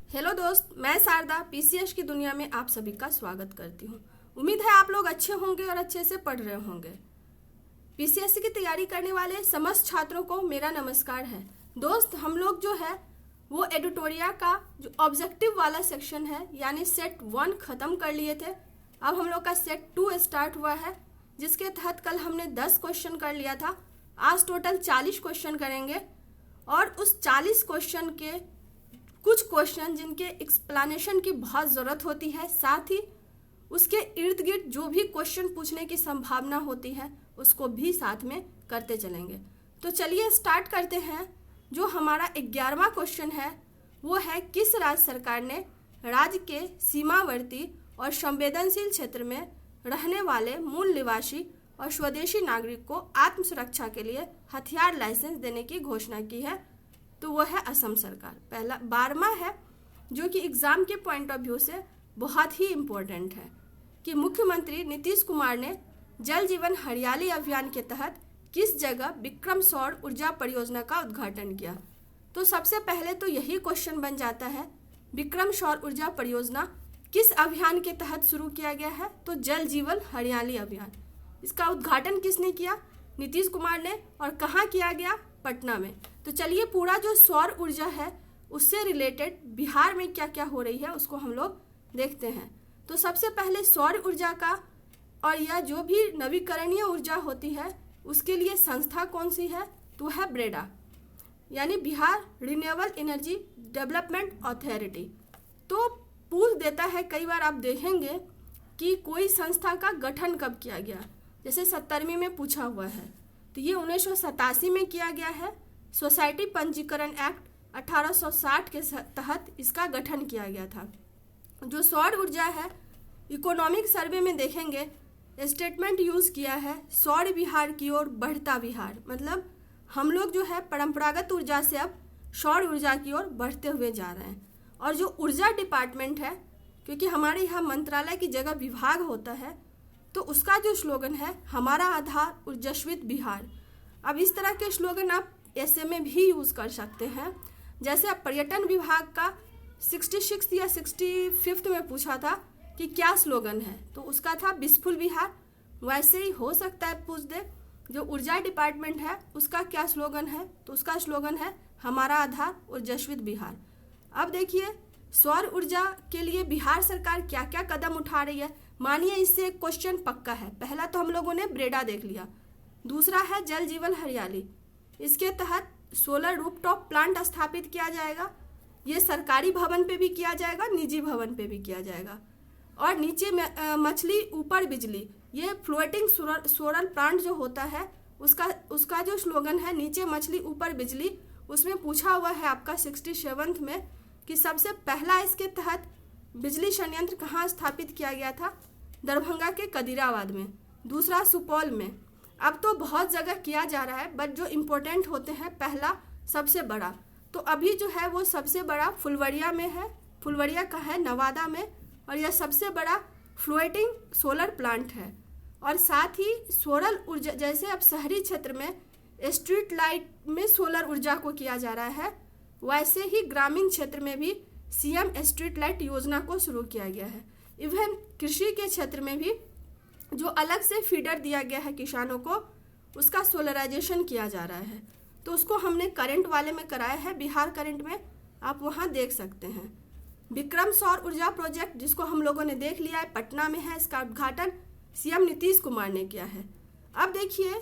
Hello दोस्त, मैं Sharda PCS की दुनिया में आप सभी का स्वागत करती हूँ। उम्मीद है आप लोग अच्छे होंगे और अच्छे से पढ़ रहे होंगे। पीसीएस की तैयारी करने वाले समस्त छात्रों को मेरा नमस्कार है। दोस्त, हम लोग जो है वो एडिटोरिया का जो ऑब्जेक्टिव वाला सेक्शन है यानी सेट 1 खत्म कर लिए थे। अब हम लोग का सेट 2 स्टार्ट हुआ है, जिसके तहत कल हमने 10 क्वेश्चन कर लिया था। आज टोटल 40 क्वेश्चन करेंगे और उस 40 क्वेश्चन के कुछ क्वेश्चन जिनके एक्सप्लेनेशन की बहुत ज़रूरत होती है, साथ ही उसके इर्द गिर्द जो भी क्वेश्चन पूछने की संभावना होती है उसको भी साथ में करते चलेंगे। तो चलिए स्टार्ट करते हैं। जो हमारा 11वां क्वेश्चन है वो है, किस राज्य सरकार ने राज्य के सीमावर्ती और संवेदनशील क्षेत्र में रहने वाले मूल निवासी और स्वदेशी नागरिक को आत्म सुरक्षा के लिए हथियार लाइसेंस देने की घोषणा की है? तो वो है असम सरकार। पहला 12वां है जो कि एग्जाम के पॉइंट ऑफ व्यू से बहुत ही इम्पोर्टेंट है कि मुख्यमंत्री नीतीश कुमार ने जल जीवन हरियाली अभियान के तहत किस जगह विक्रम सौर ऊर्जा परियोजना का उद्घाटन किया? तो सबसे पहले तो यही क्वेश्चन बन जाता है, विक्रम सौर ऊर्जा परियोजना किस अभियान के तहत शुरू किया गया है? तो जल जीवन हरियाली अभियान। इसका उद्घाटन किसने किया? नीतीश कुमार ने। और कहाँ किया गया? पटना में। तो चलिए पूरा जो सौर ऊर्जा है उससे रिलेटेड बिहार में क्या क्या हो रही है उसको हम लोग देखते हैं। तो सबसे पहले सौर ऊर्जा का और यह जो भी नवीकरणीय ऊर्जा होती है उसके लिए संस्था कौन सी है? तो है ब्रेडा, यानी Bihar renewable energy development authority. तो पूछ देता है, कई बार आप देखेंगे कि कोई संस्था का गठन कब किया गया, जैसे 70वीं में पूछा हुआ है। तो ये 1987 में किया गया है। सोसाइटी पंजीकरण एक्ट 1860 के तहत इसका गठन किया गया था। जो सौर ऊर्जा है, इकोनॉमिक सर्वे में देखेंगे स्टेटमेंट यूज़ किया है, सौर विहार की ओर बढ़ता विहार। मतलब हम लोग जो है परंपरागत ऊर्जा से अब सौर ऊर्जा की ओर बढ़ते हुए जा रहे हैं। और जो ऊर्जा डिपार्टमेंट है, क्योंकि हमारे यहाँ मंत्रालय की जगह विभाग होता है, तो उसका जो स्लोगन है, हमारा आधार ऊर्जस्वित बिहार। अब इस तरह के स्लोगन आप ऐसे में भी यूज़ कर सकते हैं। जैसे अब पर्यटन विभाग का 66 या 65 में पूछा था कि क्या स्लोगन है, तो उसका था बिसफुल बिहार। वैसे ही हो सकता है पूछ दे जो ऊर्जा डिपार्टमेंट है उसका क्या स्लोगन है, तो उसका स्लोगन है हमारा आधार ऊर्जस्वित बिहार। अब देखिए सौर ऊर्जा के लिए बिहार सरकार क्या क्या कदम उठा रही है। मानिए इससे एक क्वेश्चन पक्का है। पहला तो हम लोगों ने ब्रेडा देख लिया, दूसरा है जल जीवन हरियाली। इसके तहत सोलर रूफटॉप प्लांट स्थापित किया जाएगा। ये सरकारी भवन पे भी किया जाएगा, निजी भवन पे भी किया जाएगा। और नीचे मछली ऊपर बिजली, ये फ्लोटिंग सोलर प्लांट जो होता है उसका जो स्लोगन है नीचे मछली ऊपर बिजली, उसमें पूछा हुआ है आपका 67 में कि सबसे पहला इसके तहत बिजली संयंत्र कहाँ स्थापित किया गया था? दरभंगा के कदीराबाद में। दूसरा सुपौल में। अब तो बहुत जगह किया जा रहा है, बट जो इम्पोर्टेंट होते हैं, पहला सबसे बड़ा तो अभी जो है वो सबसे बड़ा फुलवरिया में है। फुलवरिया का है नवादा में, और यह सबसे बड़ा फ्लोटिंग सोलर प्लांट है। और साथ ही सोलर ऊर्जा, जैसे अब शहरी क्षेत्र में स्ट्रीट लाइट में सोलर ऊर्जा को किया जा रहा है, वैसे ही ग्रामीण क्षेत्र में भी सीएम स्ट्रीट लाइट योजना को शुरू किया गया है। इवन कृषि के क्षेत्र में भी जो अलग से फीडर दिया गया है किसानों को, उसका सोलराइजेशन किया जा रहा है। तो उसको हमने करंट वाले में कराया है, बिहार करंट में, आप वहाँ देख सकते हैं। विक्रम सौर ऊर्जा प्रोजेक्ट जिसको हम लोगों ने देख लिया है, पटना में है। इसका उद्घाटन सीएम नीतीश कुमार ने किया है। अब देखिए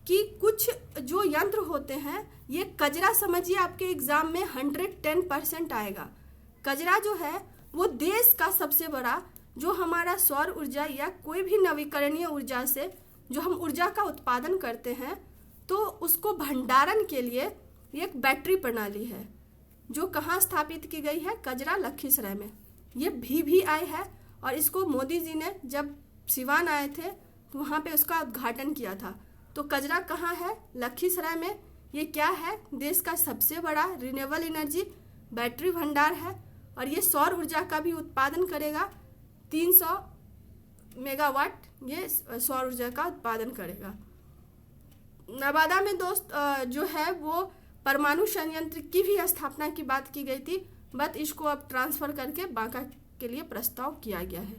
कि कुछ जो यंत्र होते हैं, ये कजरा समझिए आपके एग्जाम में 110% आएगा। कजरा जो है वो देश का सबसे बड़ा, जो हमारा सौर ऊर्जा या कोई भी नवीकरणीय ऊर्जा से जो हम ऊर्जा का उत्पादन करते हैं, तो उसको भंडारण के लिए एक बैटरी प्रणाली है जो कहाँ स्थापित की गई है? कजरा लखीसराय में। ये VVI है और इसको मोदी जी ने जब सिवान आए थे तो वहाँ पे उसका उद्घाटन किया था। तो कजरा कहाँ है? लखीसराय में। ये क्या है? देश का सबसे बड़ा रिन्यूएबल एनर्जी बैटरी भंडार है और ये सौर ऊर्जा का भी उत्पादन करेगा। 300 मेगावाट ये सौर ऊर्जा का उत्पादन करेगा। नवादा में दोस्त जो है वो परमाणु संयंत्र की भी स्थापना की बात की गई थी। बट इसको अब ट्रांसफ़र करके बांका के लिए प्रस्ताव किया गया है।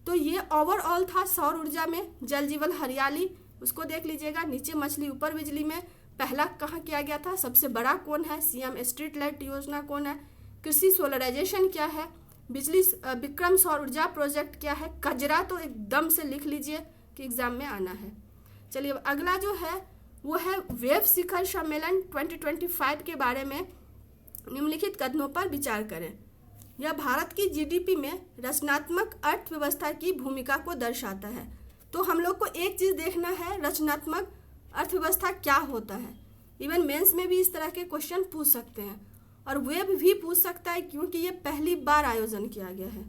तो ये ओवरऑल था सौर ऊर्जा में। जल जीवन हरियाली उसको देख लीजिएगा, नीचे मछली ऊपर बिजली में पहला कहाँ किया गया था, सबसे बड़ा कौन है, सीएम स्ट्रीट लाइट योजना कौन है, कृषि सोलराइजेशन क्या है, बिजली विक्रम सौर ऊर्जा प्रोजेक्ट क्या है, कजरा तो एकदम से लिख लीजिए कि एग्जाम में आना है। चलिए अब अगला जो है वो है वेब शिखर सम्मेलन 2025 के बारे में निम्नलिखित कदमों पर विचार करें। यह भारत की जीडीपी में रचनात्मक अर्थव्यवस्था की भूमिका को दर्शाता है। तो हम लोग को एक चीज़ देखना है, रचनात्मक अर्थव्यवस्था क्या होता है। इवन मेंस में भी इस तरह के क्वेश्चन पूछ सकते हैं और वेब भी पूछ सकता है क्योंकि ये पहली बार आयोजन किया गया है।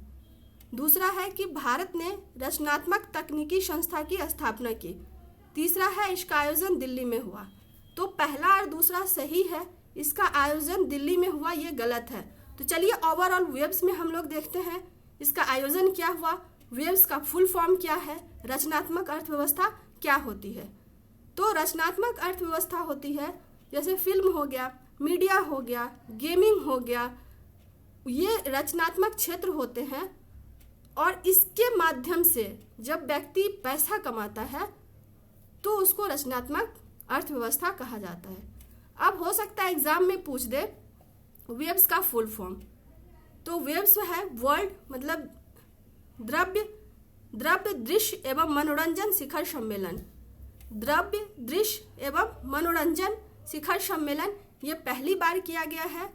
दूसरा है कि भारत ने रचनात्मक तकनीकी संस्था की स्थापना की। तीसरा है इसका आयोजन दिल्ली में हुआ। तो पहला और दूसरा सही है, इसका आयोजन दिल्ली में हुआ ये गलत है। तो चलिए ओवरऑल वेब्स में हम लोग देखते हैं इसका आयोजन क्या हुआ, वेब्स का फुल फॉर्म क्या है, रचनात्मक अर्थव्यवस्था क्या होती है। तो रचनात्मक अर्थव्यवस्था होती है जैसे फिल्म हो गया, मीडिया हो गया, गेमिंग हो गया, ये रचनात्मक क्षेत्र होते हैं और इसके माध्यम से जब व्यक्ति पैसा कमाता है तो उसको रचनात्मक अर्थव्यवस्था कहा जाता है। अब हो सकता है एग्जाम में पूछ दे वेब्स का फुल फॉर्म। तो वेब्स है वर्ल्ड मतलब द्रव्य दृश्य एवं मनोरंजन शिखर सम्मेलन। द्रव्य दृश्य एवं मनोरंजन शिखर सम्मेलन ये पहली बार किया गया है।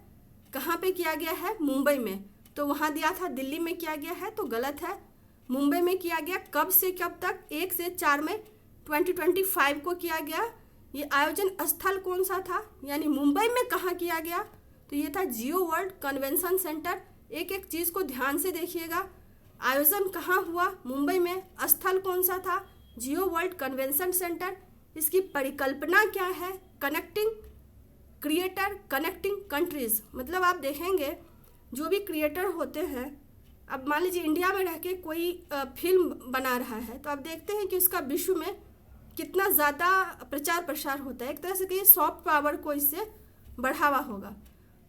कहाँ पे किया गया है, मुंबई में। तो वहाँ दिया था दिल्ली में किया गया है, तो गलत है। मुंबई में किया गया। कब से कब तक, 1 से 4 मई 2025 को किया गया। ये आयोजन स्थल कौन सा था, यानी मुंबई में कहाँ किया गया, तो ये था जियो वर्ल्ड कन्वेंशन सेंटर। एक एक चीज़ को ध्यान से देखिएगा। आयोजन कहाँ हुआ, मुंबई में। स्थल कौन सा था, जियो वर्ल्ड कन्वेंशन सेंटर। इसकी परिकल्पना क्या है, कनेक्टिंग क्रिएटर कनेक्टिंग कंट्रीज। मतलब आप देखेंगे जो भी क्रिएटर होते हैं, अब मान लीजिए इंडिया में रह के कोई फिल्म बना रहा है, तो आप देखते हैं कि उसका विश्व में कितना ज़्यादा प्रचार प्रसार होता है। एक तरह से कि सॉफ्ट पावर को इससे बढ़ावा होगा।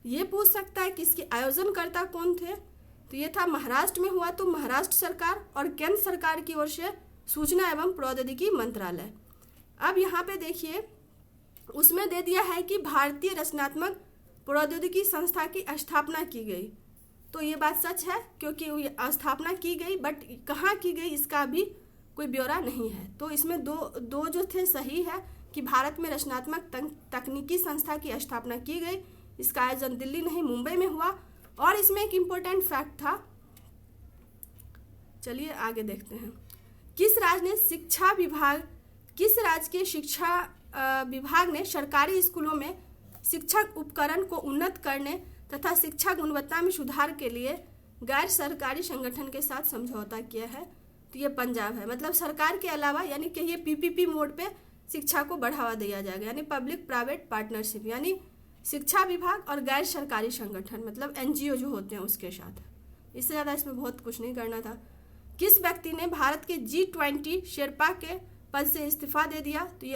ये पूछ सकता है कि इसके आयोजनकर्ता कौन थे, तो ये था महाराष्ट्र में हुआ, तो महाराष्ट्र सरकार और केंद्र सरकार की ओर से सूचना एवं प्रौद्योगिकी मंत्रालय। अब यहाँ पे देखिए उसमें दे दिया है कि भारतीय रचनात्मक प्रौद्योगिकी संस्था की स्थापना की गई। तो ये बात सच है क्योंकि स्थापना की गई, बट कहाँ की गई इसका भी कोई ब्यौरा नहीं है। तो इसमें दो जो थे सही है कि भारत में रचनात्मक तकनीकी संस्था की स्थापना की गई। इसका आयोजन दिल्ली नहीं मुंबई में हुआ। और इसमें एक इम्पोर्टेंट फैक्ट था, चलिए आगे देखते हैं। किस राज्य के शिक्षा विभाग ने सरकारी स्कूलों में शिक्षक उपकरण को उन्नत करने तथा शिक्षा गुणवत्ता में सुधार के लिए गैर सरकारी संगठन के साथ समझौता किया है, तो ये पंजाब है। मतलब सरकार के अलावा यानी कि ये पीपीपी मोड पे शिक्षा को बढ़ावा दिया जाएगा, यानी पब्लिक प्राइवेट पार्टनरशिप, यानी शिक्षा विभाग और गैर सरकारी संगठन मतलब एनजीओ जो होते हैं उसके साथ। इससे ज़्यादा इसमें बहुत कुछ नहीं करना था। किस व्यक्ति ने भारत के G20 शेरपा के पद से इस्तीफा दे दिया, तो ये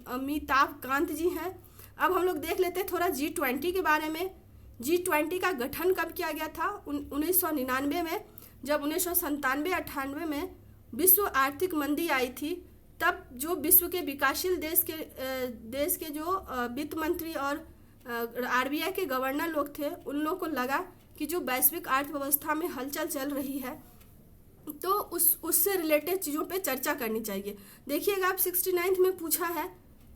अमिताभ कांत जी हैं। अब हम लोग देख लेते हैं थोड़ा G20 के बारे में। G20 का गठन कब किया गया था, 1999 में। जब 1997-98 में विश्व आर्थिक मंदी आई थी, तब जो विश्व के विकासशील देश के जो वित्त मंत्री और आरबीआई के गवर्नर लोग थे, उन लोगों को लगा कि जो वैश्विक अर्थव्यवस्था में हलचल चल रही है तो उससे रिलेटेड चीज़ों पे चर्चा करनी चाहिए। देखिएगा आप 69 में पूछा है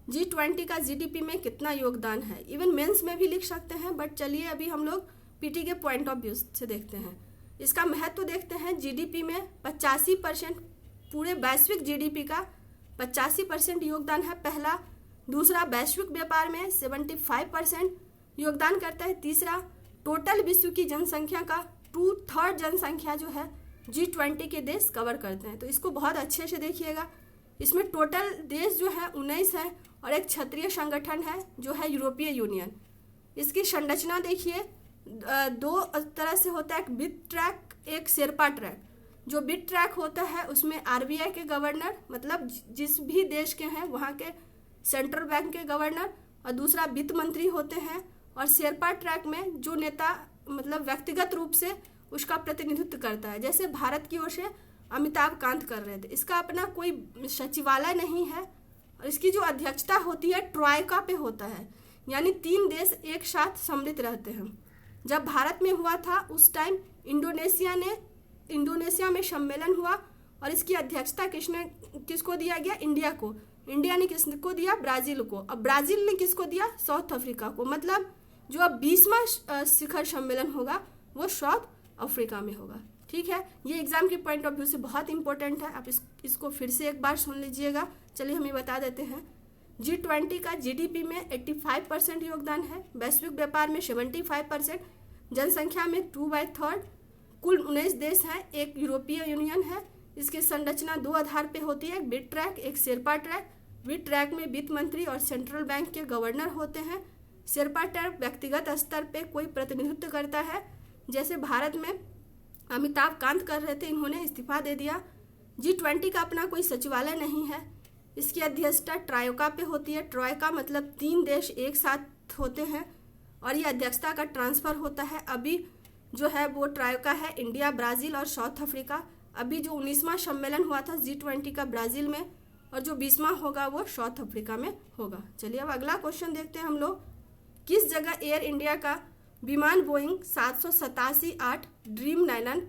G20 का जीडीपी में कितना योगदान है। इवन मेंस में भी लिख सकते हैं, बट चलिए अभी हम लोग पीटी के पॉइंट ऑफ व्यू से देखते हैं। इसका महत्व देखते हैं। जीडीपी में 85%, पूरे वैश्विक जीडीपी का 85% योगदान है, पहला। दूसरा, वैश्विक व्यापार में 75% योगदान करता है। तीसरा, टोटल विश्व की जनसंख्या का 2/3 जनसंख्या जो है G20 के देश कवर करते हैं। तो इसको बहुत अच्छे से देखिएगा। इसमें टोटल देश जो है 19 है और एक क्षेत्रीय संगठन है जो है यूरोपीय यूनियन। इसकी संरचना देखिए, 2 तरह से होता है, एक बिट ट्रैक, एक शेरपा ट्रैक। जो बिट ट्रैक होता है उसमें आरबीआई के गवर्नर, मतलब जिस भी देश के हैं वहाँ के सेंट्रल बैंक के गवर्नर, और दूसरा वित्त मंत्री होते हैं, और शेरपा ट्रैक में जो नेता मतलब व्यक्तिगत रूप से उसका प्रतिनिधित्व करता है, जैसे भारत की ओर से अमिताभ कांत कर रहे थे। इसका अपना कोई सचिवालय नहीं है और इसकी जो अध्यक्षता होती है ट्रॉयका पे होता है, यानी 3 देश एक साथ सम्मिलित रहते हैं। जब भारत में हुआ था उस टाइम इंडोनेशिया में सम्मेलन हुआ और इसकी अध्यक्षता किसको दिया गया? इंडिया को। इंडिया ने किसको दिया? ब्राजील को। अब ब्राजील ने किसको दिया? साउथ अफ्रीका को। मतलब जो अब 20वां शिखर सम्मेलन होगा वो साउथ अफ्रीका में होगा। ठीक है, ये एग्जाम के पॉइंट ऑफ व्यू से बहुत इंपॉर्टेंट है। आप इसको फिर से एक बार सुन लीजिएगा। चलिए हम ये बता देते हैं। G20 का जीडीपी में 85% योगदान है, वैश्विक व्यापार में 75%, जनसंख्या में 2/3, कुल 19 देश हैं, एक यूरोपीय यूनियन है। इसकी संरचना 2 आधार पे होती है, वित्त ट्रैक, एक शेरपा ट्रैक। वित्त ट्रैक में वित्त मंत्री और सेंट्रल बैंक के गवर्नर होते हैं। शेरपा ट्रैक व्यक्तिगत स्तर पे कोई प्रतिनिधित्व करता है, जैसे भारत में अमिताभ कांत कर रहे थे, इन्होंने इस्तीफा दे दिया। G20 का अपना कोई सचिवालय नहीं है। इसकी अध्यक्षता ट्रायोका पे होती है। ट्रायोका मतलब 3 देश एक साथ होते हैं और ये अध्यक्षता का ट्रांसफर होता है। अभी जो है वो ट्रायोका है इंडिया, ब्राज़ील और साउथ अफ्रीका। अभी जो 19वां सम्मेलन हुआ था G20 का ब्राज़ील में और जो 20वां होगा वो साउथ अफ्रीका में होगा। चलिए अब अगला क्वेश्चन देखते हैं हम लोग। किस जगह एयर इंडिया का विमान बोइंग 787-8 ड्रीमलाइनर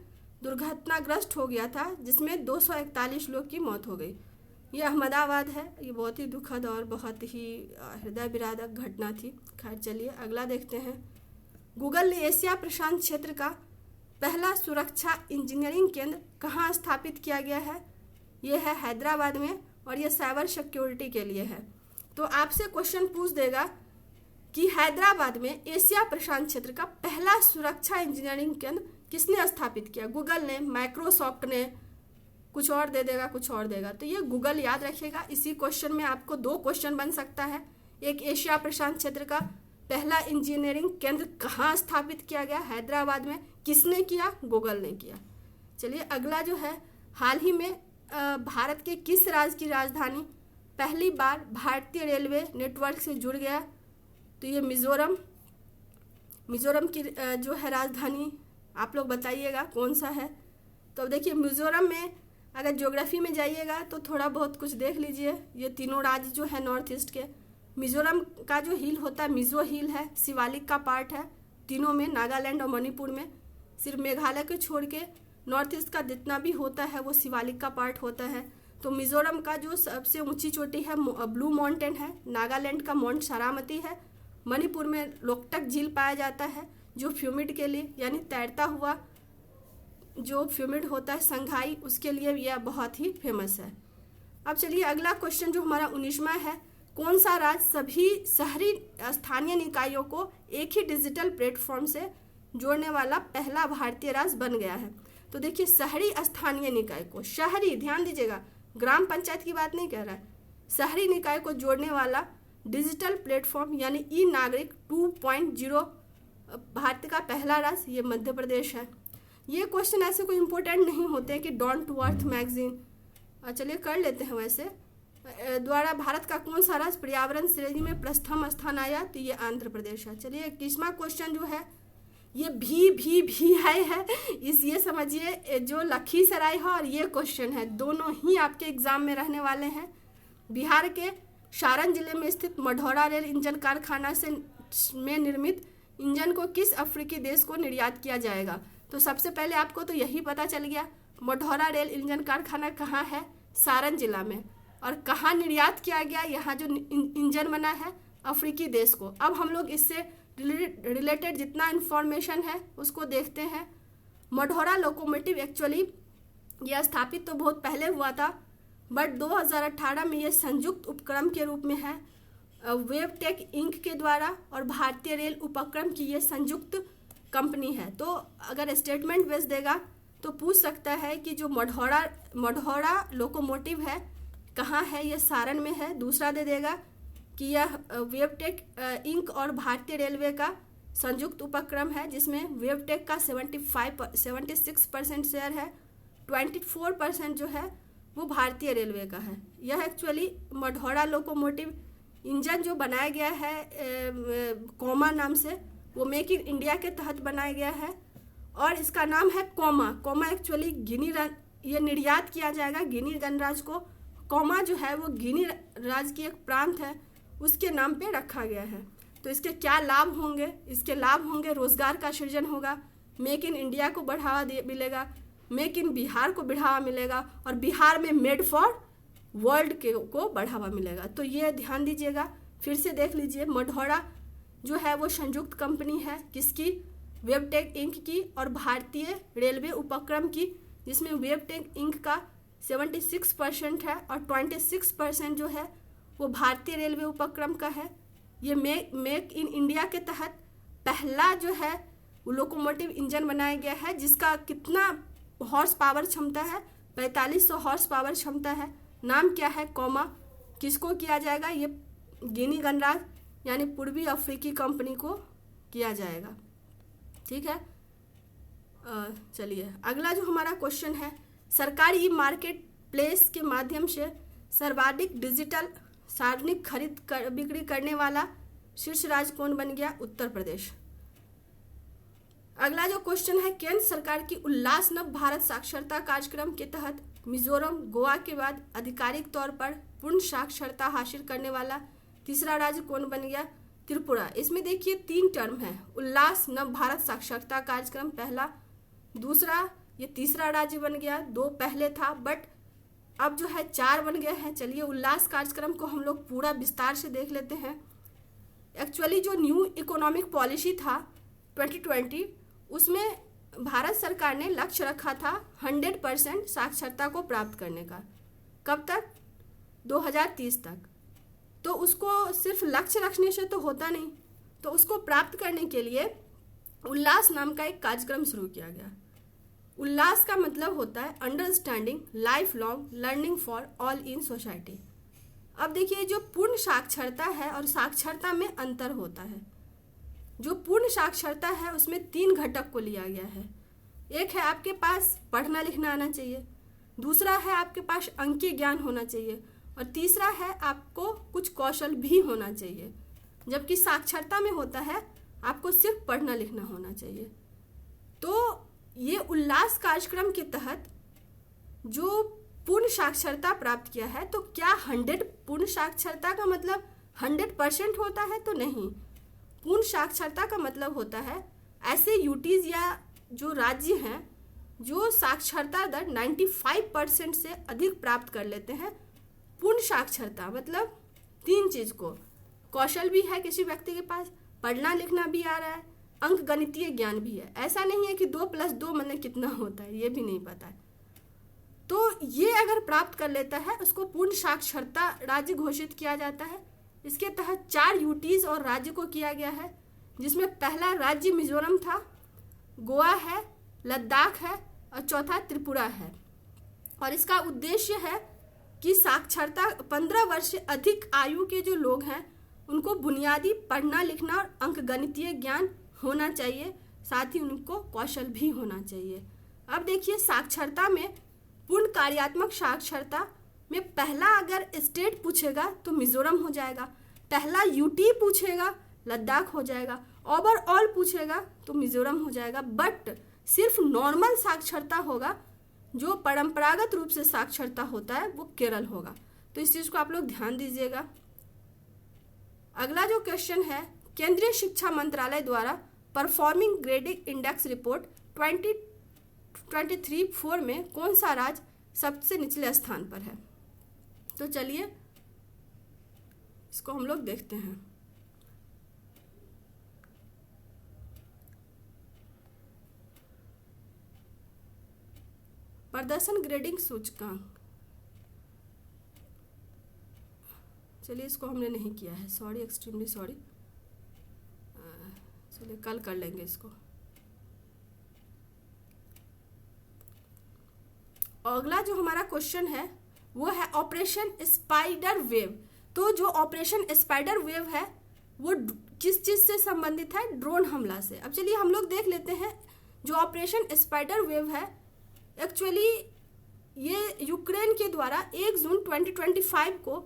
दुर्घटनाग्रस्त हो गया था, जिसमें 241 लोग की मौत हो गई? ये अहमदाबाद है। ये बहुत ही दुखद और बहुत ही हृदय विदारक घटना थी। खैर चलिए अगला देखते हैं। गूगल ने एशिया प्रशांत क्षेत्र का पहला सुरक्षा इंजीनियरिंग केंद्र कहाँ स्थापित किया गया है? ये है हैदराबाद में और ये साइबर सिक्योरिटी के लिए है। तो आपसे क्वेश्चन पूछ देगा कि हैदराबाद में एशिया प्रशांत क्षेत्र का पहला सुरक्षा इंजीनियरिंग केंद्र किसने स्थापित किया? गूगल ने, माइक्रोसॉफ्ट ने, कुछ और दे देगा, कुछ और देगा। तो ये गूगल याद रखेगा। इसी क्वेश्चन में आपको 2 क्वेश्चन बन सकता है। एक, एशिया प्रशांत क्षेत्र का पहला इंजीनियरिंग केंद्र कहाँ स्थापित किया गया? हैदराबाद में। किसने किया? गूगल ने किया। चलिए अगला जो है, हाल ही में भारत के किस राज्य की राजधानी पहली बार भारतीय रेलवे नेटवर्क से जुड़ गया? तो ये मिजोरम की जो है राजधानी, आप लोग बताइएगा कौन सा है। तो देखिए मिजोरम में अगर ज्योग्राफी में जाइएगा तो थोड़ा बहुत कुछ देख लीजिए। ये तीनों राज्य जो है नॉर्थ ईस्ट के, मिजोरम का जो हिल होता है मिजो हिल है, शिवालिक का पार्ट है तीनों में, नागालैंड और मणिपुर में। सिर्फ मेघालय को छोड़ के नॉर्थ ईस्ट का जितना भी होता है वो शिवालिक का पार्ट होता है। तो मिजोरम का जो सबसे ऊंची चोटी है ब्लू माउंटेन है, नागालैंड का माउंट सारामती है, मणिपुर में लोकटक झील पाया जाता है जो फ्यूमिड के लिए यानी तैरता हुआ जो फ्यूमिड होता है संघाई, उसके लिए यह बहुत ही फेमस है। अब चलिए अगला क्वेश्चन जो हमारा 19वां है, कौन सा राज्य सभी शहरी स्थानीय निकायों को एक ही डिजिटल प्लेटफॉर्म से जोड़ने वाला पहला भारतीय राज्य बन गया है? तो देखिए शहरी स्थानीय निकाय को, शहरी ध्यान दीजिएगा, ग्राम पंचायत की बात नहीं कह रहा है, शहरी निकाय को जोड़ने वाला डिजिटल प्लेटफॉर्म यानी ई नागरिक 2.0 भारत का पहला राज्य ये मध्य प्रदेश है। ये क्वेश्चन ऐसे कोई इंपॉर्टेंट नहीं होते कि डॉन टू अर्थ मैगजीन चलिए कर लेते हैं वैसे द्वारा भारत का कौन सा राज्य पर्यावरण श्रेणी में प्रथम स्थान आया? तो ये आंध्र प्रदेश है। चलिए 21वां क्वेश्चन जो है ये भी है इस ये समझिए जो लखीसराय है और ये क्वेश्चन है, दोनों ही आपके एग्जाम में रहने वाले हैं। बिहार के सारण जिले में स्थित मढ़ौरा रेल इंजन कारखाना में निर्मित इंजन को किस अफ्रीकी देश को निर्यात किया जाएगा? तो सबसे पहले आपको तो यही पता चल गया, मढ़ौरा रेल इंजन कारखाना कहाँ है? सारण जिला में। और कहाँ निर्यात किया गया? यहाँ जो इंजन बना है अफ्रीकी देश को। अब हम लोग इससे रिलेटेड जितना इन्फॉर्मेशन है उसको देखते हैं। मढ़ौरा लोकोमोटिव एक्चुअली यह स्थापित तो बहुत पहले हुआ था, बट 2018 में ये संयुक्त उपक्रम के रूप में है वेबटेक इंक के द्वारा और भारतीय रेल उपक्रम की ये संयुक्त कंपनी है। तो अगर स्टेटमेंट बेस देगा तो पूछ सकता है कि जो मढ़ौरा लोकोमोटिव है कहाँ है? ये सारण में है। दूसरा दे देगा कि यह वेबटेक इंक और भारतीय रेलवे का संयुक्त उपक्रम है जिसमें वेबटेक का 76% शेयर है, 24% जो है वो भारतीय रेलवे का है। यह एक्चुअली मढ़ौरा लोकोमोटिव इंजन जो बनाया गया है कोमा नाम से, वो मेक इन इंडिया के तहत बनाया गया है और इसका नाम है कोमा। कोमा एक्चुअली ये निर्यात किया जाएगा गिनी गणराज्य को। कोमा जो है वो गिनी राज्य की एक प्रांत है, उसके नाम पे रखा गया है। तो इसके क्या लाभ होंगे? इसके लाभ होंगे रोजगार का सृजन होगा, मेक इन इंडिया को बढ़ावा मिलेगा, मेक इन बिहार को बढ़ावा मिलेगा और बिहार में मेड फॉर वर्ल्ड को बढ़ावा मिलेगा। तो ये ध्यान दीजिएगा, फिर से देख लीजिए। मढ़ौरा जो है वो संयुक्त कंपनी है किसकी? वेबटेक इंक की और भारतीय रेलवे उपक्रम की, जिसमें वेबटेक इंक का 76% है और 26% जो है वो भारतीय रेलवे उपक्रम का है। ये मेक इन इंडिया के तहत पहला जो है वो लोकोमोटिव इंजन बनाया गया है, जिसका कितना हॉर्स पावर क्षमता है? 4500 हॉर्स पावर क्षमता है। नाम क्या है? कोमा। किसको किया जाएगा? ये गिनी गणराज्य यानी पूर्वी अफ्रीकी कंपनी को किया जाएगा। ठीक है, चलिए अगला जो हमारा क्वेश्चन है, सरकारी ई मार्केट प्लेस के माध्यम से सर्वाधिक डिजिटल सार्वजनिक खरीद बिक्री करने वाला शीर्ष राज्य कौन बन गया? उत्तर प्रदेश। अगला जो क्वेश्चन है, केंद्र सरकार की उल्लास नव भारत साक्षरता कार्यक्रम के तहत मिजोरम गोवा के बाद आधिकारिक तौर पर पूर्ण साक्षरता हासिल करने वाला तीसरा राज्य कौन बन गया? त्रिपुरा। इसमें देखिए 3 टर्म है, उल्लास नव भारत साक्षरता कार्यक्रम पहला, दूसरा, ये तीसरा राज्य बन गया। 2 पहले था बट अब जो है 4 बन गया है। चलिए उल्लास कार्यक्रम को हम लोग पूरा विस्तार से देख लेते हैं। एक्चुअली जो न्यू इकोनॉमिक पॉलिसी था 2020, उसमें भारत सरकार ने लक्ष्य रखा था 100% साक्षरता को प्राप्त करने का। कब तक? 2030 तक। तो उसको सिर्फ लक्ष्य रखने से तो होता नहीं, तो उसको प्राप्त करने के लिए उल्लास नाम का एक कार्यक्रम शुरू किया गया। उल्लास का मतलब होता है understanding life long learning for all in society. अब देखिए जो पूर्ण साक्षरता है और साक्षरता में अंतर होता है। जो पूर्ण साक्षरता है उसमें 3 घटक को लिया गया है। एक है आपके पास पढ़ना लिखना आना चाहिए, दूसरा है आपके पास अंकीय ज्ञान होना चाहिए और तीसरा है आपको कुछ कौशल भी होना चाहिए। जबकि साक्षरता में होता है आपको सिर्फ पढ़ना लिखना होना चाहिए। तो ये उल्लास कार्यक्रम के तहत जो पूर्ण साक्षरता प्राप्त किया है, तो क्या 100 पूर्ण साक्षरता का मतलब 100% होता है? तो नहीं। पूर्ण साक्षरता का मतलब होता है ऐसे यूटीज या जो राज्य हैं जो साक्षरता दर 95% से अधिक प्राप्त कर लेते हैं। पूर्ण साक्षरता मतलब 3 चीज को, कौशल भी है किसी व्यक्ति के पास, पढ़ना लिखना भी आ रहा है, अंक गणितीय ज्ञान भी है। ऐसा नहीं है कि 2 + 2 मतलब कितना होता है, ये भी नहीं पता है। तो ये अगर प्राप्त कर लेता है उसको पूर्ण साक्षरता राज्य घोषित किया जाता है। इसके तहत 4 यूटीज और राज्य को किया गया है, जिसमें पहला राज्य मिजोरम था, गोवा है, लद्दाख है और चौथा त्रिपुरा है। और इसका उद्देश्य है कि साक्षरता 15 वर्ष से अधिक आयु के जो लोग हैं उनको बुनियादी पढ़ना लिखना और अंक गणितीय ज्ञान होना चाहिए, साथ ही उनको कौशल भी होना चाहिए। अब देखिए साक्षरता में पूर्ण कार्यात्मक साक्षरता में पहला अगर स्टेट पूछेगा तो मिजोरम हो जाएगा, पहला यूटी पूछेगा लद्दाख हो जाएगा, ओवरऑल पूछेगा तो मिजोरम हो जाएगा। बट सिर्फ नॉर्मल साक्षरता होगा, जो परंपरागत रूप से साक्षरता होता है वो केरल होगा। तो इस चीज को आप लोग ध्यान दीजिएगा। अगला जो क्वेश्चन है, केंद्रीय शिक्षा मंत्रालय द्वारा परफॉर्मिंग ग्रेडिंग इंडेक्स रिपोर्ट 2023-4 में कौन सा राज्य सबसे निचले स्थान पर है? तो चलिए इसको हम लोग देखते हैं। प्रदर्शन ग्रेडिंग सूचकांक, चलिए इसको हमने नहीं किया है, सॉरी, एक्सट्रीमली सॉरी। चलिए कल कर लेंगे इसको। अगला जो हमारा क्वेश्चन है वो है ऑपरेशन स्पाइडर वेव। तो जो ऑपरेशन स्पाइडर वेव है वो किस चीज से संबंधित है? ड्रोन हमला से। अब चलिए हम लोग देख लेते हैं। जो ऑपरेशन स्पाइडर वेव है एक्चुअली ये यूक्रेन के द्वारा 1 जून 2025 को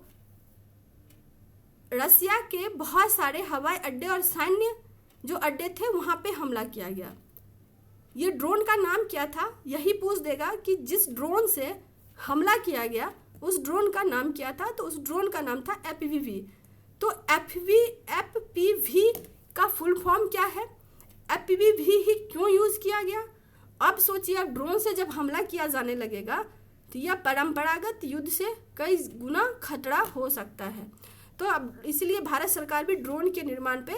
रसिया के बहुत सारे हवाई अड्डे और सैन्य जो अड्डे थे वहां पे हमला किया गया। ये ड्रोन का नाम क्या था, यही पूछ देगा कि जिस ड्रोन से हमला किया गया उस ड्रोन का नाम क्या था। तो उस ड्रोन का नाम था एफपीवी। तो एफपीवी का फुल फॉर्म क्या है, एफपीवी ही क्यों यूज किया गया। अब सोचिए, अब ड्रोन से जब हमला किया जाने लगेगा तो यह परंपरागत युद्ध से कई गुना खतरा हो सकता है। तो अब इसलिए भारत सरकार भी ड्रोन के निर्माण पे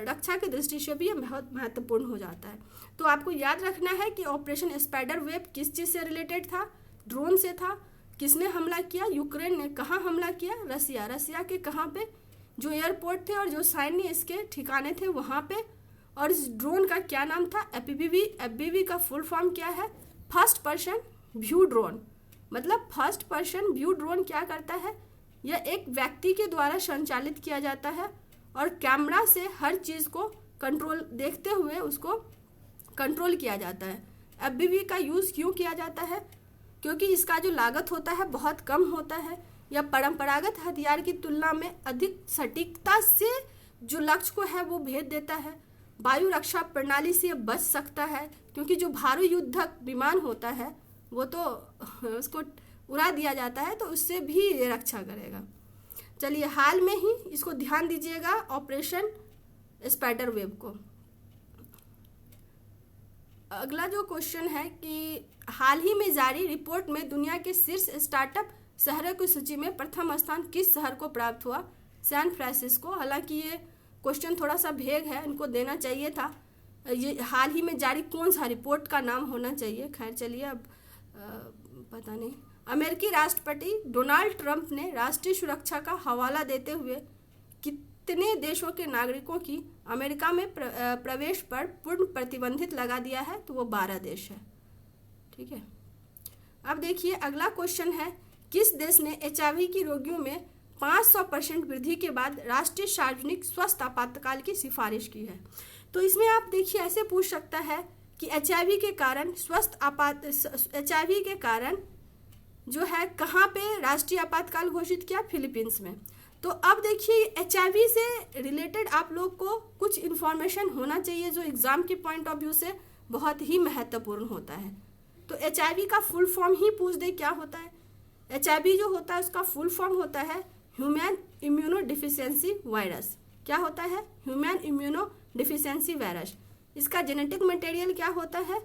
रक्षा की दृष्टि से भी बहुत महत्वपूर्ण हो जाता है। तो आपको याद रखना है कि ऑपरेशन स्पाइडर वेब किस चीज़ से रिलेटेड था, ड्रोन से था। किसने हमला किया, यूक्रेन ने। कहाँ हमला किया, रसिया के कहाँ पे, जो एयरपोर्ट थे और जो सैन्य इसके ठिकाने थे वहाँ पे। और इस ड्रोन का क्या नाम था, एफपीवी का फुल फॉर्म क्या है, फर्स्ट पर्सन व्यू ड्रोन। मतलब फर्स्ट पर्सन व्यू ड्रोन क्या करता है, यह एक व्यक्ति के द्वारा संचालित किया जाता है और कैमरा से हर चीज़ को कंट्रोल देखते हुए उसको कंट्रोल किया जाता है। एफपीवी का यूज़ क्यों किया जाता है, क्योंकि इसका जो लागत होता है बहुत कम होता है। यह परंपरागत हथियार की तुलना में अधिक सटीकता से जो लक्ष्य को है वो भेद देता है। वायु रक्षा प्रणाली से बच सकता है, क्योंकि जो भारी युद्धक विमान होता है वो तो उसको उड़ा दिया जाता है, तो उससे भी ये रक्षा करेगा। चलिए, हाल में ही इसको ध्यान दीजिएगा, ऑपरेशन स्पाइडर वेब को। अगला जो क्वेश्चन है कि हाल ही में जारी रिपोर्ट में दुनिया के शीर्ष स्टार्टअप शहरों की सूची में प्रथम स्थान किस शहर को प्राप्त हुआ, सैन फ्रांसिस्को। हालांकि ये क्वेश्चन थोड़ा सा भेग है, इनको देना चाहिए था। ये हाल ही में जारी कौन सा रिपोर्ट का नाम होना चाहिए। खैर चलिए, अब पता नहीं। अमेरिकी राष्ट्रपति डोनाल्ड ट्रंप ने राष्ट्रीय सुरक्षा का हवाला देते हुए कितने देशों के नागरिकों की अमेरिका में प्रवेश पर पूर्ण प्रतिबंधित लगा दिया है, तो वो 12 देश है। ठीक है, अब देखिए अगला क्वेश्चन है, किस देश ने HIV की रोगियों में 500% वृद्धि के बाद राष्ट्रीय सार्वजनिक स्वास्थ्य आपातकाल की सिफारिश की है। तो इसमें आप देखिए ऐसे पूछ सकता है कि HIV के कारण HIV के कारण जो है कहाँ पे राष्ट्रीय आपातकाल घोषित किया, फिलीपींस में। तो अब देखिए HIV से रिलेटेड आप लोग को कुछ इन्फॉर्मेशन होना चाहिए जो एग्जाम के पॉइंट ऑफ व्यू से बहुत ही महत्वपूर्ण होता है। तो HIV का फुल फॉर्म ही पूछ दे क्या होता है। HIV जो होता है उसका फुल फॉर्म होता है ह्यूमन इम्यूनो डिफिशियंसी वायरस। क्या होता है, ह्यूमन इम्यूनो डिफिशियंसी वायरस। इसका जेनेटिक मटेरियल क्या होता है,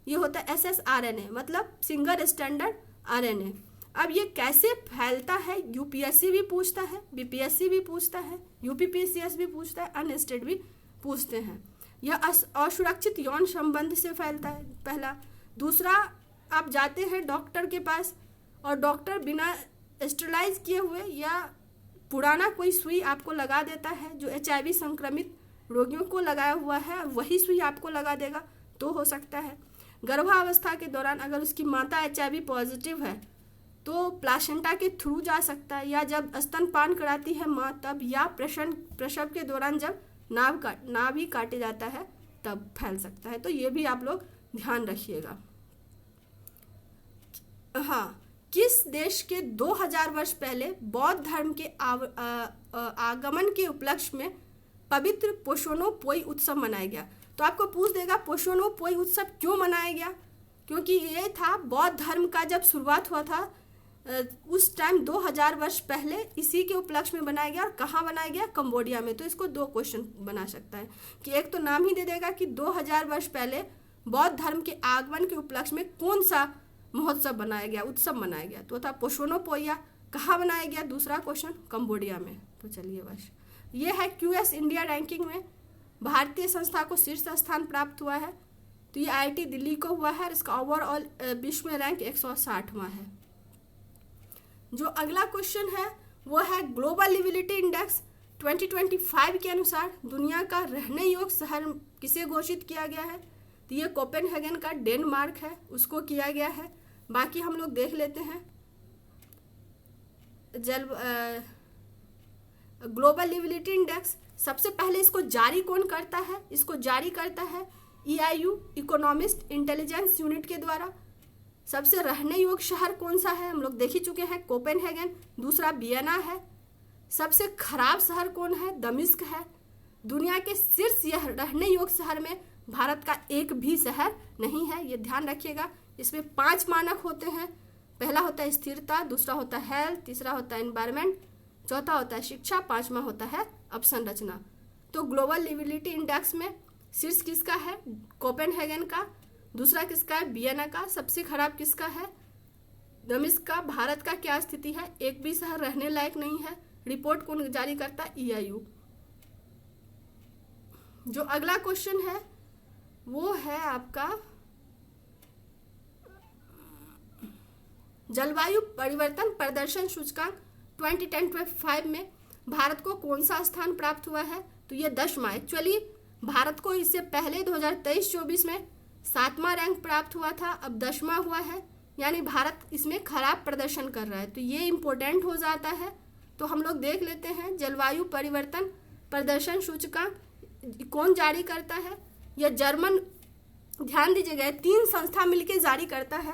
ये होता है ssRNA, मतलब सिंगल स्टैंडर्ड RNA। अब ये कैसे फैलता है, UPSC भी पूछता है, BPSC भी पूछता है, UPPCS भी पूछता है, अनस्टेड भी पूछते हैं। यह असुरक्षित यौन संबंध से फैलता है, पहला। दूसरा, आप जाते हैं डॉक्टर के पास और डॉक्टर बिना स्टेरलाइज किए हुए या पुराना कोई सुई आपको लगा देता है जो HIV संक्रमित रोगियों को लगाया हुआ है, और वही सुई आपको लगा देगा, तो हो सकता है। गर्भावस्था के दौरान अगर उसकी माता HIV पॉजिटिव है तो प्लासेंटा के थ्रू जा सकता है, या जब स्तनपान कराती है माँ तब, या प्रसव के दौरान जब नाभ ही काटे जाता है तब फैल सकता है। तो ये भी आप लोग ध्यान रखिएगा। हाँ, किस देश के 2000 वर्ष पहले बौद्ध धर्म के आगमन के उपलक्ष्य में पवित्र पोषोनो-पोई उत्सव मनाया गया। तो आपको पूछ देगा पोषोनो-पोई उत्सव क्यों मनाया गया, क्योंकि ये था बौद्ध धर्म का जब शुरुआत हुआ था उस टाइम 2000 वर्ष पहले इसी के उपलक्ष्य में बनाया गया। और कहाँ बनाया गया, कंबोडिया में। तो इसको 2 क्वेश्चन बना सकता है कि एक तो नाम ही दे देगा कि 2000 वर्ष पहले बौद्ध धर्म के आगमन के उपलक्ष्य में कौन सा महोत्सव बनाया गया, उत्सव मनाया गया, तो था पोषोनो-पोई। कहाँ बनाया गया, दूसरा क्वेश्चन कंबोडिया में। तो चलिए बस ये है QS इंडिया रैंकिंग में भारतीय संस्था को शीर्ष स्थान प्राप्त हुआ है। तो ये IIT दिल्ली को हुआ है और इसका ओवरऑल विश्व में रैंक 160वां है। जो अगला क्वेश्चन है वो है ग्लोबल लिविलिटी इंडेक्स 2025 के अनुसार दुनिया का रहने योग्य शहर किसे घोषित किया गया है। तो ये कोपेनहेगन का डेनमार्क है, उसको किया गया है। बाकी हम लोग देख लेते हैं। ग्लोबल लिविलिटी इंडेक्स सबसे पहले इसको जारी कौन करता है, इसको जारी करता है EIU इकोनॉमिस्ट इंटेलिजेंस यूनिट के द्वारा। सबसे रहने योग्य शहर कौन सा है, हम लोग देख ही चुके हैं, कोपेनहेगन। दूसरा वियना है, सबसे खराब शहर कौन है? दमिश्क है। दुनिया के शीर्ष यह रहने योग्य शहर में भारत का एक भी शहर नहीं है, ये ध्यान रखिएगा। इसमें 5 मानक होते हैं। पहला होता है स्थिरता, दूसरा होता है हेल्थ, तीसरा होता है एनवायरनमेंट, चौथा होता है शिक्षा, 5वां होता है अवसंरचना। तो ग्लोबल लिविलिटी इंडेक्स में शीर्ष किसका है? कोपेनहेगन का। दूसरा किसका है? वियना का। सबसे खराब किसका है? दमिश्क का। भारत का क्या स्थिति है? एक भी शहर रहने लायक नहीं है। रिपोर्ट कौन जारी करता है? EIU। जो अगला क्वेश्चन है वो है आपका जलवायु परिवर्तन प्रदर्शन सूचकांक 2010-25 में भारत को कौन सा स्थान प्राप्त हुआ है? तो ये 10वां। एक्चुअली भारत को इससे पहले 2023-24 में 7वां रैंक प्राप्त हुआ था, अब 10वां हुआ है, यानी भारत इसमें खराब प्रदर्शन कर रहा है। तो ये इम्पोर्टेंट हो जाता है। तो हम लोग देख लेते हैं जलवायु परिवर्तन प्रदर्शन सूचकांक कौन जारी करता है? यह जर्मन, ध्यान दीजिएगा, 3 संस्था मिलकर जारी करता है।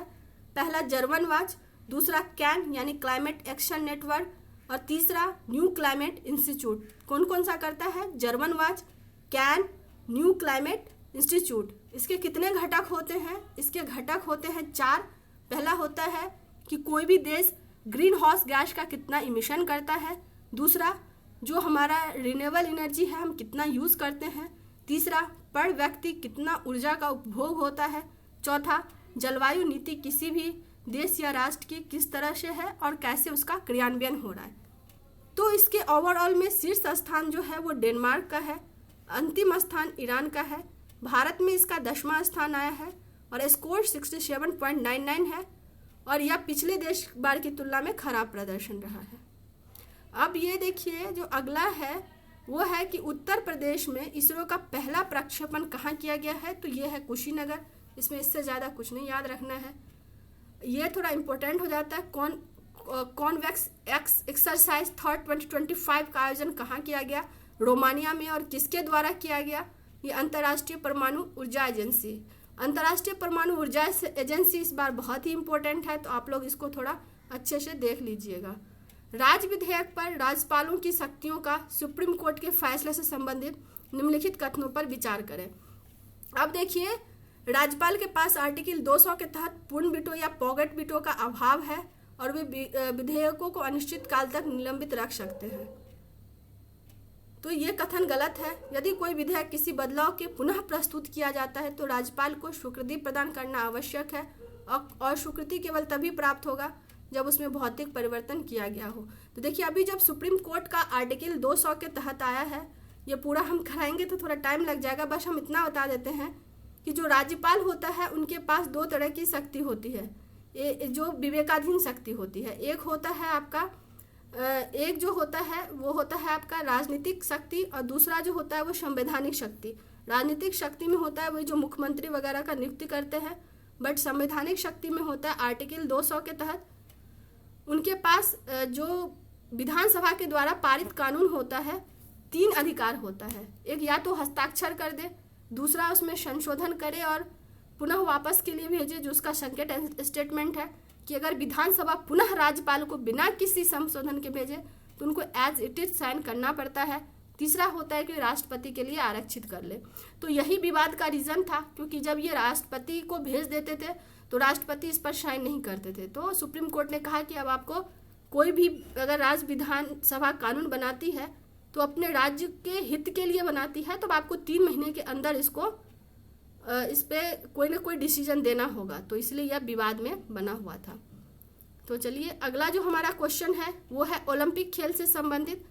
पहला जर्मन वाच, दूसरा कैन यानी क्लाइमेट एक्शन नेटवर्क, और तीसरा न्यू क्लाइमेट इंस्टीट्यूट। कौन कौन सा करता है? German watch, can, new climate institute. इसके कितने घटक होते हैं? इसके घटक होते हैं 4। पहला होता है कि कोई भी देश ग्रीन हाउस गैस का कितना इमिशन करता है। दूसरा, जो हमारा रिन्यूएबल एनर्जी है हम कितना यूज़ करते हैं। तीसरा, पर व्यक्ति कितना ऊर्जा का उपभोग होता है। चौथा, जलवायु नीति किसी भी देश या राष्ट्र की किस तरह से है और कैसे उसका क्रियान्वयन हो रहा है। तो इसके ओवरऑल में शीर्ष स्थान जो है वो डेनमार्क का है, अंतिम स्थान ईरान का है। भारत में इसका 10वां स्थान आया है और स्कोर 67.99 है, और यह पिछले देश बार की तुलना में खराब प्रदर्शन रहा है। अब ये देखिए जो अगला है वो है कि उत्तर प्रदेश में इसरो का पहला प्रक्षेपण कहाँ किया गया है? तो ये है कुशीनगर। इसमें इससे ज़्यादा कुछ नहीं याद रखना है, ये थोड़ा इम्पोर्टेंट हो जाता है। कॉन्वेक्स एक्सरसाइज थॉट 2025 का आयोजन कहाँ किया गया? रोमानिया में। और किसके द्वारा किया गया? ये अंतर्राष्ट्रीय परमाणु ऊर्जा एजेंसी। अंतर्राष्ट्रीय परमाणु ऊर्जा एजेंसी इस बार बहुत ही इम्पोर्टेंट है, तो आप लोग इसको थोड़ा अच्छे से देख लीजिएगा। राज्य विधेयक पर राज्यपालों की शक्तियों का सुप्रीम कोर्ट के फैसले से संबंधित निम्नलिखित कथनों पर विचार करें। अब देखिए, राज्यपाल के पास आर्टिकल 200 के तहत पूर्ण वीटो या पॉकेट वीटो का अभाव है और वे विधेयकों को अनिश्चित काल तक निलंबित रख सकते हैं। तो ये कथन गलत है। यदि कोई विधेयक किसी बदलाव के पुनः प्रस्तुत किया जाता है तो राज्यपाल को स्वीकृति प्रदान करना आवश्यक है, और स्वीकृति केवल तभी प्राप्त होगा जब उसमें भौतिक परिवर्तन किया गया हो। तो देखिए, अभी जब सुप्रीम कोर्ट का आर्टिकल 200 के तहत आया है, ये पूरा हम कराएंगे तो थोड़ा टाइम लग जाएगा। बस हम इतना बता देते हैं कि जो राज्यपाल होता है उनके पास 2 तरह की शक्ति होती है, जो विवेकाधीन शक्ति होती है। एक होता है आपका एक जो होता है वो होता है आपका राजनीतिक शक्ति, और दूसरा जो होता है वो संवैधानिक शक्ति। राजनीतिक शक्ति में होता है वही जो मुख्यमंत्री वगैरह का नियुक्ति करते हैं, बट संवैधानिक शक्ति में होता है आर्टिकल 200 के तहत उनके पास जो विधानसभा के द्वारा पारित कानून होता है 3 अधिकार होता है। एक या तो हस्ताक्षर कर दे, दूसरा उसमें संशोधन करे और पुनः वापस के लिए भेजे, जो उसका संकेत स्टेटमेंट है कि अगर विधानसभा पुनः राज्यपाल को बिना किसी संशोधन के भेजे तो उनको एज इट इज साइन करना पड़ता है। तीसरा होता है कि राष्ट्रपति के लिए आरक्षित कर ले। तो यही विवाद का रीज़न था, क्योंकि जब ये राष्ट्रपति को भेज देते थे तो राष्ट्रपति इस पर साइन नहीं करते थे। तो सुप्रीम कोर्ट ने कहा कि अब आपको कोई भी अगर राज्य विधानसभा कानून बनाती है तो अपने राज्य के हित के लिए बनाती है, तो आपको 3 महीने के अंदर इस पे कोई ना कोई डिसीजन देना होगा। तो इसलिए यह विवाद में बना हुआ था। तो चलिए, अगला जो हमारा क्वेश्चन है वो है ओलंपिक खेल से संबंधित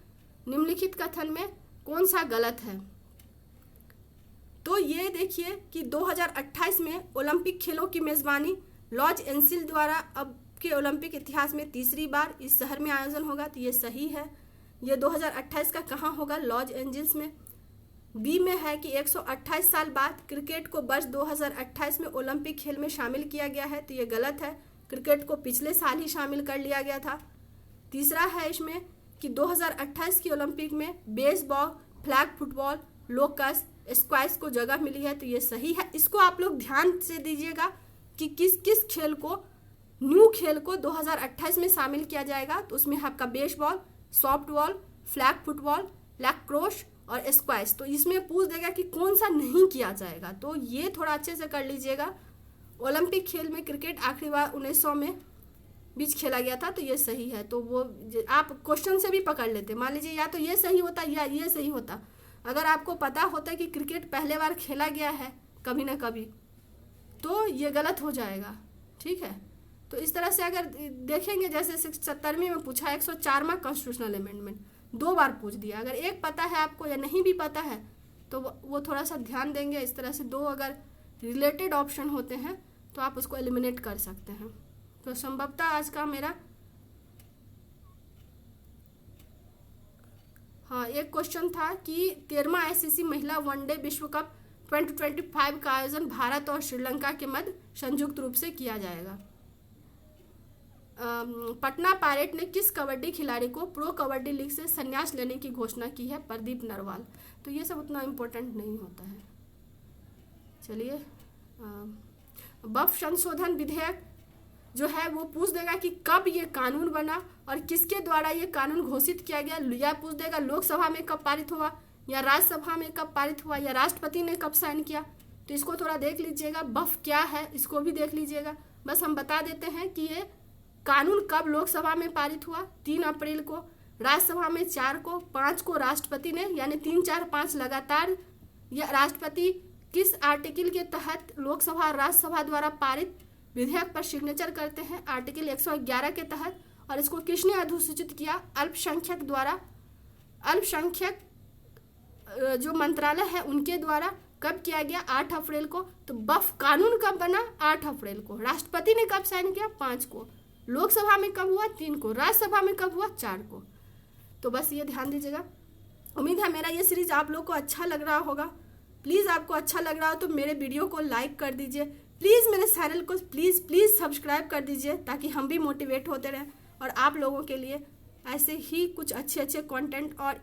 निम्नलिखित कथन में कौन सा गलत है? तो ये देखिए कि 2028 में ओलंपिक खेलों की मेजबानी लॉस एंजिल्स द्वारा अब के ओलंपिक इतिहास में तीसरी बार इस शहर में आयोजन होगा। तो ये सही है। ये 2028 का कहाँ होगा? लॉस एंजिल्स में। बी में है कि 128 साल बाद क्रिकेट को वर्ष 2028 में ओलंपिक खेल में शामिल किया गया है। तो ये गलत है, क्रिकेट को पिछले साल ही शामिल कर लिया गया था। तीसरा है इसमें कि 2028 की ओलंपिक में baseball, flag football, locus, squash को जगह मिली है। तो ये सही है। इसको आप लोग ध्यान से दीजिएगा कि किस किस खेल को, न्यू खेल को 2028 में शामिल किया जाएगा। तो उसमें आपका बेसबॉल, सॉफ्टबॉल, फ्लैग फुटबॉल, लैक्रोश और स्क्वैश। तो इसमें पूछ देगा कि कौन सा नहीं किया जाएगा, तो ये थोड़ा अच्छे से कर लीजिएगा। ओलंपिक खेल में क्रिकेट आखिरी बार 1900 में बीच खेला गया था, तो ये सही है। तो वो आप क्वेश्चन से भी पकड़ लेते, मान लीजिए या तो ये सही होता या ये सही होता। अगर आपको पता होता कि क्रिकेट पहले बार खेला गया है कभी ना कभी, तो ये गलत हो जाएगा, ठीक है। तो इस तरह से अगर देखेंगे, जैसे 70वीं में पूछा 104वां कॉन्स्टिट्यूशनल अमेंडमेंट 2 बार पूछ दिया। अगर एक पता है आपको या नहीं भी पता है तो वो थोड़ा सा ध्यान देंगे। इस तरह से 2 अगर रिलेटेड ऑप्शन होते हैं तो आप उसको एलिमिनेट कर सकते हैं। तो संभवतः आज का मेरा एक क्वेश्चन था कि 13वां आईसीसी महिला वनडे विश्व कप 2025 का आयोजन भारत और श्रीलंका के मध्य संयुक्त रूप से किया जाएगा। पटना पायरेट ने किस कबड्डी खिलाड़ी को प्रो कबड्डी लीग से संन्यास लेने की घोषणा की है? प्रदीप नरवाल। तो ये सब उतना इम्पोर्टेंट नहीं होता है। चलिए, वक्फ संशोधन विधेयक जो है वो पूछ देगा कि कब ये कानून बना और किसके द्वारा ये कानून घोषित किया गया। या पूछ देगा लोकसभा में कब पारित हुआ, या राज्यसभा में कब पारित हुआ, या राष्ट्रपति ने कब साइन किया। तो इसको थोड़ा देख लीजिएगा, वक्फ क्या है इसको भी देख लीजिएगा। बस हम बता देते हैं कि ये कानून कब लोकसभा में पारित हुआ, 3 अप्रैल को, राज्यसभा में 4 को, 5 को राष्ट्रपति ने, यानी 3, 4, 5 लगातार। या राष्ट्रपति किस आर्टिकल के तहत लोकसभा और राज्यसभा द्वारा पारित विधेयक पर सिग्नेचर करते हैं? आर्टिकल 111 के तहत। और इसको किसने अधिसूचित किया? अल्पसंख्यक द्वारा, अल्पसंख्यक जो मंत्रालय है उनके द्वारा। कब किया गया? 8 अप्रैल को। तो वक्फ कानून कब बना? 8 अप्रैल को। राष्ट्रपति ने कब साइन किया? 5 को। लोकसभा में कब हुआ? 3 को। राज्यसभा में कब हुआ? 4 को। तो बस ये ध्यान दीजिएगा। उम्मीद है मेरा ये सीरीज आप लोग को अच्छा लग रहा होगा। प्लीज़ आपको अच्छा लग रहा हो तो मेरे वीडियो को लाइक कर दीजिए। प्लीज़ मेरे चैनल को प्लीज़ सब्सक्राइब कर दीजिए, ताकि हम भी मोटिवेट होते रहें और आप लोगों के लिए ऐसे ही कुछ अच्छे कंटेंट, और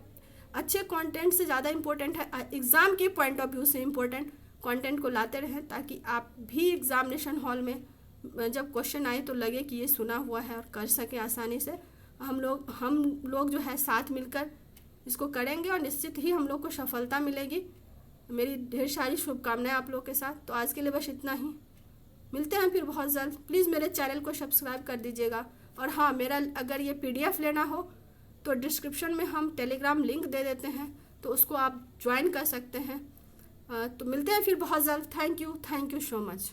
अच्छे कंटेंट से ज़्यादा इम्पोर्टेंट है एग्ज़ाम के पॉइंट ऑफ व्यू से इम्पोर्टेंट कंटेंट को लाते रहें, ताकि आप भी एग्जामिनेशन हॉल में जब क्वेश्चन आए तो लगे कि ये सुना हुआ है और कर सके आसानी से। हम लोग जो है साथ मिलकर इसको करेंगे और निश्चित ही हम लोग को सफलता मिलेगी। मेरी ढेर सारी शुभकामनाएं आप लोग के साथ। तो आज के लिए बस इतना ही, मिलते हैं फिर बहुत जल्द। प्लीज़ मेरे चैनल को सब्सक्राइब कर दीजिएगा। और हाँ, मेरा अगर ये PDF लेना हो तो डिस्क्रिप्शन में हम टेलीग्राम लिंक दे देते हैं, तो उसको आप ज्वाइन कर सकते हैं। तो मिलते हैं फिर बहुत जल्द। Thank you so much.